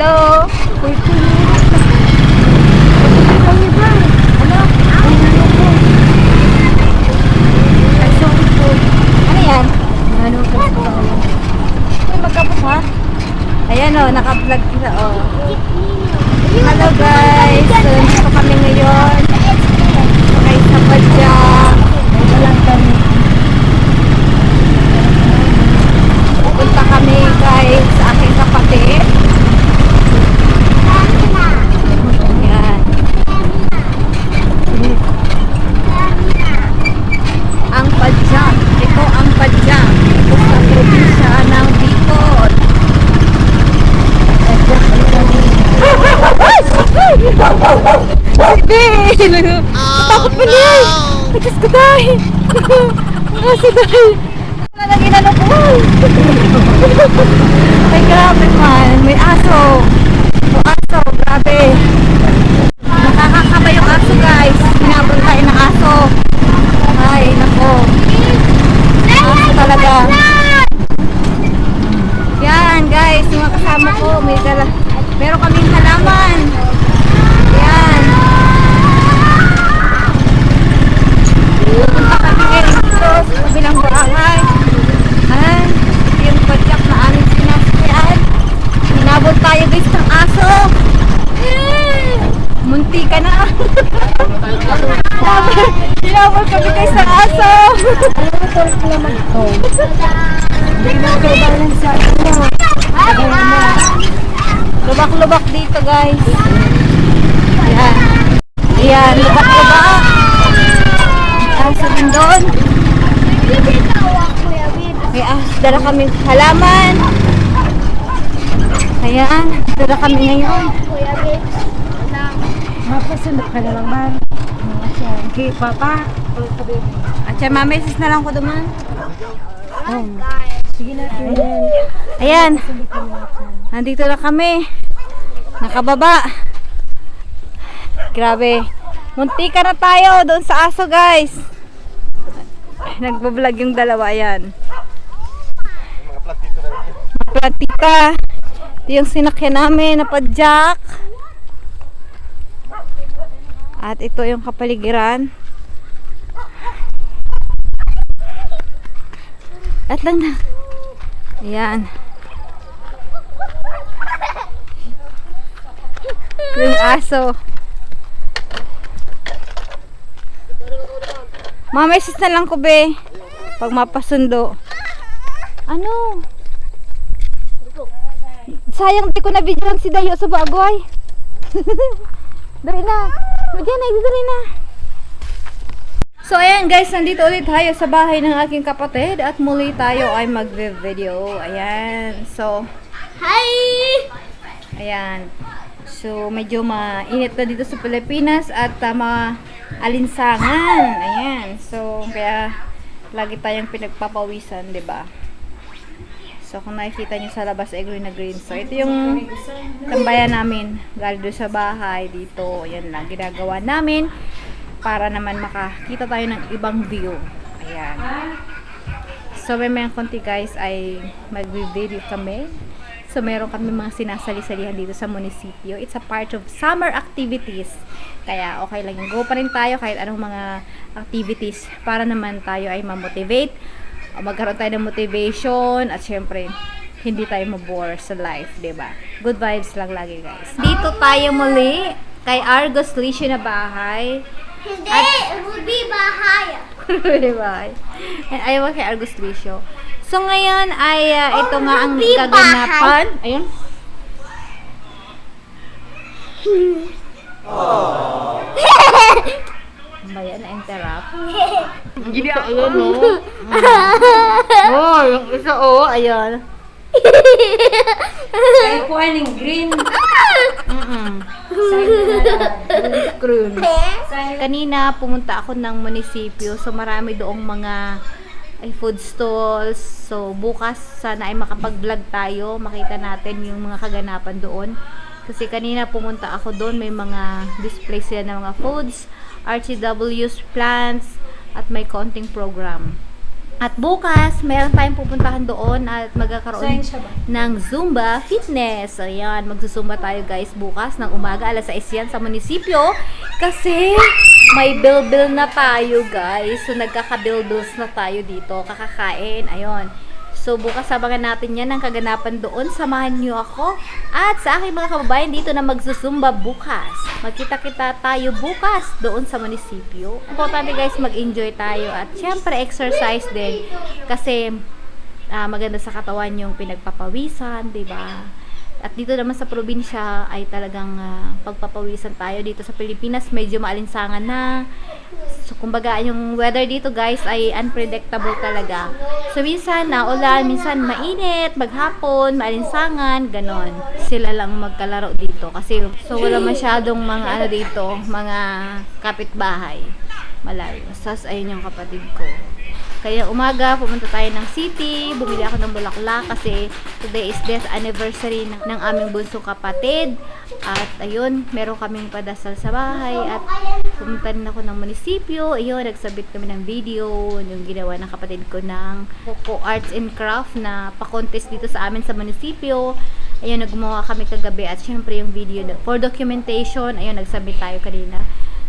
Hello. Uy, ano yan? Uy, magkapos ha? Ayan o, naka-vlog kita o. Hello guys. So, dito kami ngayon. Okay, sa Padya. Pupunta kami guys sa aking kapatid. Ayan. Ang Padya. Ito ang Padya. Ito sa probinsya ng Bicol. Takot pa niya. Nagkas ko dahil. Nasa dahil. Nalagay na ko. Ay grabe man. May aso. May aso. Grabe. Nakakakaba yung aso guys. Hinabol tayo ng aso. Ay nako. Aso talaga. Yan guys. Yung mga kasama ko. Meron kaming halaman. Yan. Pupunta kami ngayon dito sa kabilang bahay. Ayan. Yung padyak na aming sinasakyan. Hinabot tayo guys ng aso. Munti ka na. Hinabot kami guys ng aso. Lubak-lubak dito guys. Ayan. Ayan, lubak-lubak. Aso din doon. May aso. Dala kami halaman. Ayan. Dala kami ngayon. Mapasunod ka na lang man. Okay, papa. At siya, mamasis na lang ko duman. Sige na. Ayan. Nandito na kami. Nakababa. Grabe. Munti ka na tayo doon sa aso guys. Nagbablog yung dalawa. Ayan. Mga platita. Ito yung sinakyan namin na padyak. At ito yung kapaligiran. At lang na. Ayan. Yung aso. Mamasis na lang ko be. Pag mapasundo. Ano? Sayang di ko na video si Dayo sa bagoy. Dali na. Diyan na, dali na. So ayan guys, nandito ulit tayo sa bahay ng aking kapatid at muli tayo ay magve-video. Ayan. So, hi! Ayan. So, medyo mainit na dito sa Pilipinas at maalinsangan. Ayan. So, kaya lagi tayong pinagpapawisan, 'di ba? So, kung nakikita nyo sa labas ay green na green. So, ito yung tambayan namin. Galing doon sa bahay dito. Ayan lang. Ginagawa namin para naman makakita tayo ng ibang view. Ayan. So, may konti guys ay mag-video kami. So, meron kami mga sinasali-salihan dito sa munisipyo. It's a part of summer activities. Kaya, okay lang yung go pa rin tayo kahit anong mga activities para naman tayo ay ma-motivate. Magkaroon tayo ng motivation at syempre, hindi tayo mabore sa life, diba? Good vibes lang lagi, guys. Dito tayo muli kay Argos Licio na bahay. Hindi, Ruby bahay. Ruby bahay. Ayaw kay Argos Licio. So, ngayon ay ito nga ang Ruby kaganapan. Ayun. Bayan na interrupt. Gini ayun oh. Oh, yung isa oh, ayun. Ay, kuha ng green. Green. Kanina pumunta ako ng munisipyo. So marami doong mga food stalls. So bukas sana ay makapag-vlog tayo. Makita natin yung mga kaganapan doon. Kasi kanina pumunta ako doon. May mga display sila ng mga foods, RCW's plants, at may konting program. At bukas, meron tayong pupuntahan doon at magkakaroon Saan siya ba? ng Zumba Fitness. So, yan. Magsusumba tayo guys bukas ng umaga. Alas 6 yan sa munisipyo. Kasi may bill-bill na tayo guys. So, nagkaka-bill-bills na tayo dito. Kakakain. Ayun. So, bukas sabangan natin yan ang kaganapan doon. Samahan niyo ako. At sa aking mga kababayan dito na magsusumba bukas. Magkita-kita tayo bukas doon sa munisipyo. Importante guys, mag-enjoy tayo. At syempre, exercise din. Kasi maganda sa katawan yung pinagpapawisan, diba? At dito naman sa probinsya ay talagang pagpapawisan tayo. Dito sa Pilipinas, medyo maalinsangan na. So, kumbaga, yung weather dito guys ay unpredictable talaga. So, minsan naulan, minsan mainit, maghapon, maalinsangan, ganon. Sila lang magkalaro dito. Kasi, so wala masyadong mga ano dito, mga kapitbahay. Malayo. Sas, ayun yung kapatid ko. Kaya umaga, pumunta tayo ng city, bumili ako ng bulaklak kasi today is death anniversary ng aming bunsong kapatid. At ayun, meron kaming padasal sa bahay at pumunta rin ako ng munisipyo. Ayun, nagsabit kami ng video, yung ginawa ng kapatid ko ng Coco Arts and Craft na pa-contest dito sa amin sa munisipyo. Ayun, gumawa kami kagabi at syempre yung video for documentation, ayun, nagsabit tayo kanina.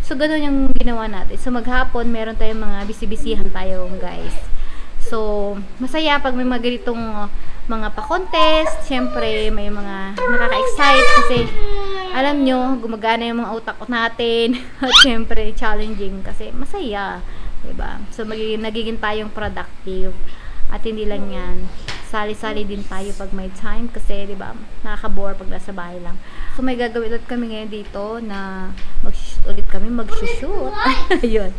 So, ganun yung ginawa natin. So, maghapon, meron tayong mga bisibisihan tayo, guys. So, masaya pag may mga ganitong mga pa-contest. Siyempre, may mga nakaka-excite kasi, alam nyo, gumagana yung mga utak natin. At siyempre, challenging kasi masaya. Diba? So, nagiging tayong productive. At hindi lang yan. Sali-sali din tayo pag may time kasi, diba, nakaka-bore pag nasa bahay lang. So, may gagawin ulit kami ngayon dito na mag-shoot ulit kami, mag-shoot. Ayun.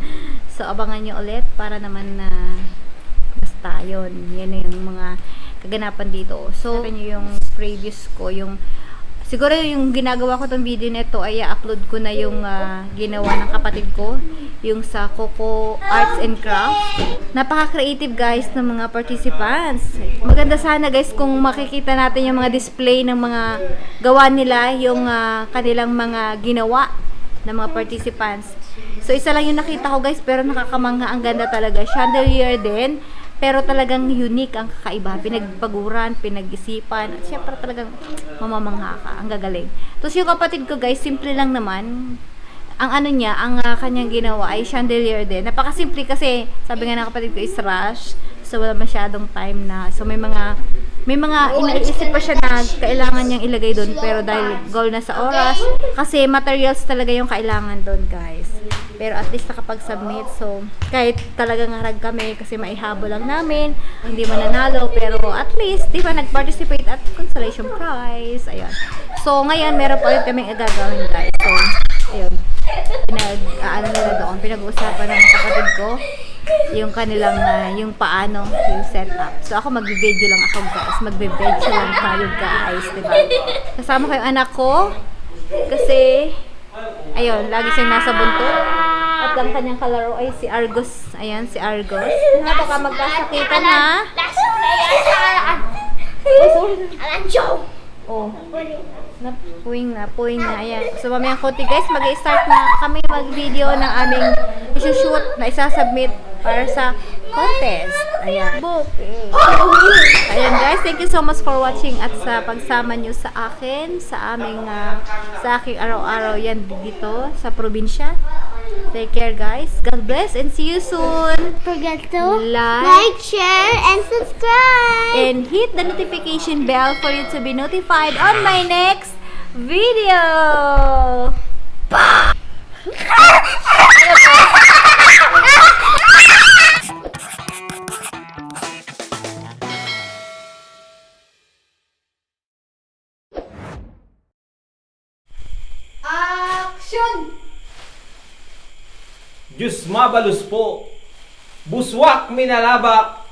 So, abangan nyo ulit para naman na basta yun. Yan na yung mga kaganapan dito. So, sabi nyo yung previous ko, yung siguro yung ginagawa ko tong video nito ay upload ko na yung ginawa ng kapatid ko, yung sa Coco Arts and Craft. Napaka-creative guys ng mga participants. Maganda sana guys kung makikita natin yung mga display ng mga gawa nila, yung kanilang mga ginawa ng mga participants. So isa lang yung nakita ko guys, pero nakakamangha, ang ganda talaga. Chandelier din. Pero talagang unique ang kakaiba. Pinagpaguran, pinag-isipan. At syempre talagang mamamangha ka. Ang gagaling. Tapos yung kapatid ko guys, simple lang naman. Ang ano niya, ang kanyang ginawa ay chandelier din. Napakasimple kasi, sabi nga ng kapatid ko is rush. So wala masyadong time na. So may mga iniisip pa siya na kailangan niyang ilagay doon. Pero dahil goal na sa oras, kasi materials talaga yung kailangan doon guys. Pero at least nakapag-submit. So, kahit talagang harag kami kasi maihabol lang namin. Hindi mananalo. Pero at least, di ba, nag-participate at consolation prize. Ayun. So, ngayon, meron pa ulit kaming gagawin guys. So, ayun. Pinag-uusapan ng kapatid ko yung kanilang, yung paano, yung setup. So, ako magbe-video lang ako guys. Magbe-video lang tayo guys. Diba? Kasama ko yung anak ko. Kasi, ayun, lagi siyang nasa buntot. At ang kanyang kalaro ay si Argos. Ayan, si Argos. Baka magkasakitan na. Oh. Puwing na. Ayan. So, mamayang konti guys, mag-start na kami mag-video ng aming isushoot na isasubmit para sa contest. Ayan. Ayan guys, thank you so much for watching at sa pagsama nyo sa akin, sa aming, sa aking araw-araw yan dito sa probinsya. Take care guys. God bless and see you soon. Forget to Like, share, and subscribe. and hit the notification bell for you to be notified on my next video. Diyos mabalus po, buswak minalabak.